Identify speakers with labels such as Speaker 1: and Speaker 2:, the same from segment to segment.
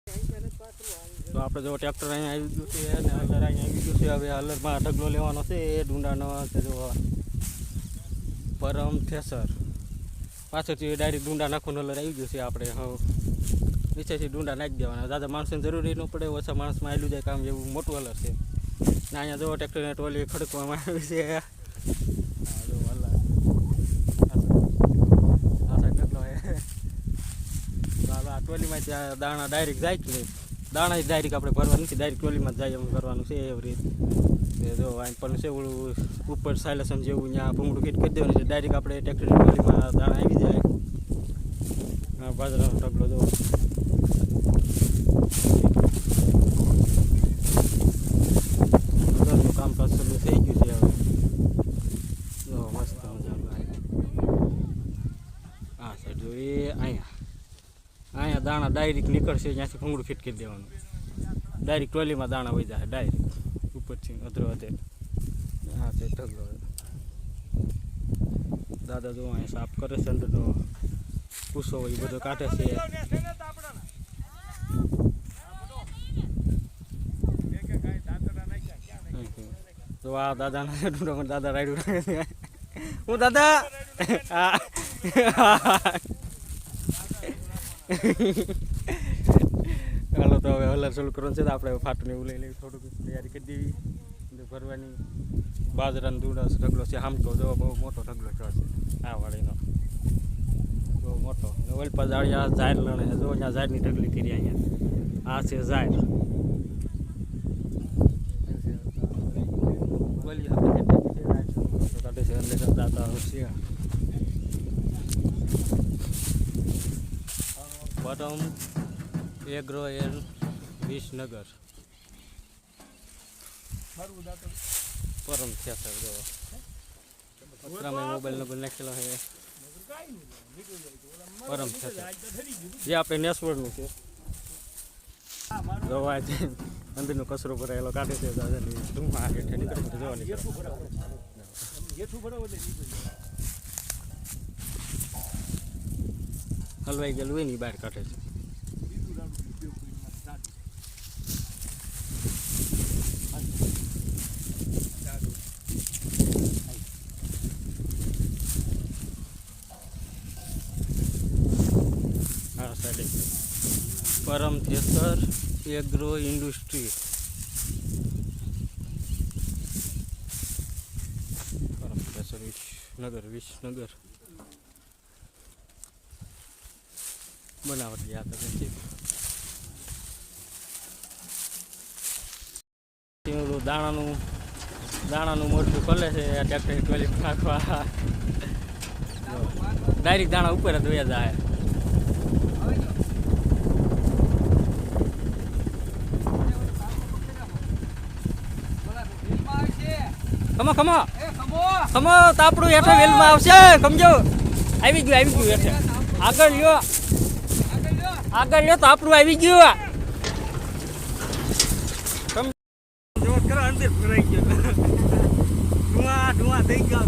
Speaker 1: તો આપણે જો ટ્રેક્ટર અહીંયા આવી ગયું છે અને હલર અહીંયા આવી ગયું છે. હવે હલરમાં ઢગલો લેવાનો છે એ ડુંડાનો જો પરમ થેસર પાછળથી ડાયરેક્ટ ડુંડા નાખવાનું હલર આવી ગયું છે. આપણે નીચેથી ડુંડા નાખી દેવાના. દાદા માણસોને જરૂરી ન પડે, ઓછા માણસમાં આવેલું જાય કામ. એવું મોટું હલર છે ને અહીંયા જો ટ્રેક્ટરને ટોલી ખડકવામાં આવી છે. ટોલીમાં ત્યાં દાણા ડાયરેક્ટ જાય કે નહીં, દાણા જ ડાયરેક્ટ આપણે ભરવા નથી, ડાયરેક્ટ ટોલીમાં જ જાય એમ કરવાનું છે. એવી રીતે જો પણ છે ઓલું ઉપર સાયલેશન જેવું ત્યાં ભૂંગળું ફીટ કરી દેવાનું છે. ડાયરેક્ટ આપણે ટ્રેક્ટરની ટોલીમાં દાણા આવી જાય. બાજરાનો ઢગલો જો ઘરનું કામકાજ શરૂ થઈ ગયું છે. હવે જો મસ્ત મજાનું હા સાઈડ જો એ અહીંયા દાણા ડાયરેક્ટ નીકળશે, ત્યાંથી ભૂંગળું ફિટ કરી દેવાનું. ડાયરેક્ટ ટોલીમાં દાણા વહી જાય ડાયરેક્ટ ઉપરથી અધરો અધે. હા તે ઢગલો દાદા જો અહીંયા સાફ કરે છે, અંદરનો પૂસો હોય એ બધો કાઢે છે. તો આ દાદાના ડુંડામાં દાદા રાયડું રાખે છે. હું દાદા હાલો તો હવે હલર ચાલુ કરવાનું છે. તો આપણે ફાટું એવું લઈ લઈ થોડુંક તૈયારી કરી દેવી ભરવાની. બાજરાનો ડુંડા ઢગલો છે. આમ તો જો બહુ મોટો ઢગલો છે આ વાળીનો, બહુ મોટો. ઓલપા જાળિયા ઝાડ લણે જો અહીંયા ઝાડની ઢગલી કરી. અહીંયા આ છે ઝાડ. બોલી આપણે કાઢે છે અંદર દાદા હોશિયાર. પરમ એગ્રો એર વિસનગર પરમ થેસર જો મોબાઈલ નંબર નાખેલો છે. પરમ થેસર જે આપણે નેસવડનું છે. જોવા અંદરનો કચરો ભરાયેલો કાઢે છે. દાદાની ધુમા હેઠે નીકળે છે. જોવાની હલવાઈ ગયેલું હોય ને બહાર કાઢે છે. હા સાઈડ પરમ થેસર એગ્રો ઇન્ડસ્ટ્રી. પરમ થેસર વિસનગર બનાવટ યાદ છે. દાણાનું મોટું ખોલે છે ટ્રેક્ટર ટોલી નાખવા. ડાયરેક્ટ દાણા ઉપર જ વયા જાય. ખમો ખમો ખમો તાપડું હેઠે વેલમાં આવશે. સમજો આવી ગયું હેઠે. આગળ લ્યો તો આપણું આવી ગયું. અંદર ભરાઈ ગયો. ધુઆ થઈ ગયો.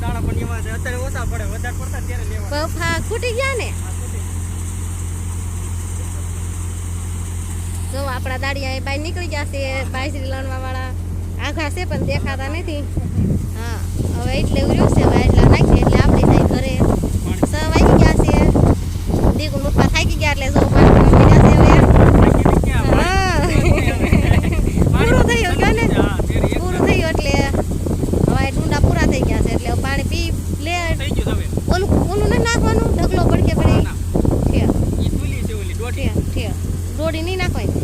Speaker 1: દાણા પણ એમાં અત્યારે ઓછા પડે, વધારે પડતા ત્યારે લેવા
Speaker 2: ખૂટી ગયા ને. જો આપણા દાડિયા બહાર નીકળી ગયા છે. બાજરી લણવા વાળા આઘા છે પણ દેખાતા નથી. હા હવે એટલે ઉર્યું છે. હવે એટલા નાખીએ એટલે આપણે જાય ઘરે. 6 વાગી ગયા છે. દીકું પપ્પા થાકી ગયા એટલે જો પૂરું થયું ગયો ને. પૂરું થયું એટલે હવે ડુંડા પૂરા થઈ ગયા છે. એટલે પાણી પી લે. ઓલું નથી નાખવાનું, ઢગલો પડકે પડે. દોડી નહીં નાખવાની.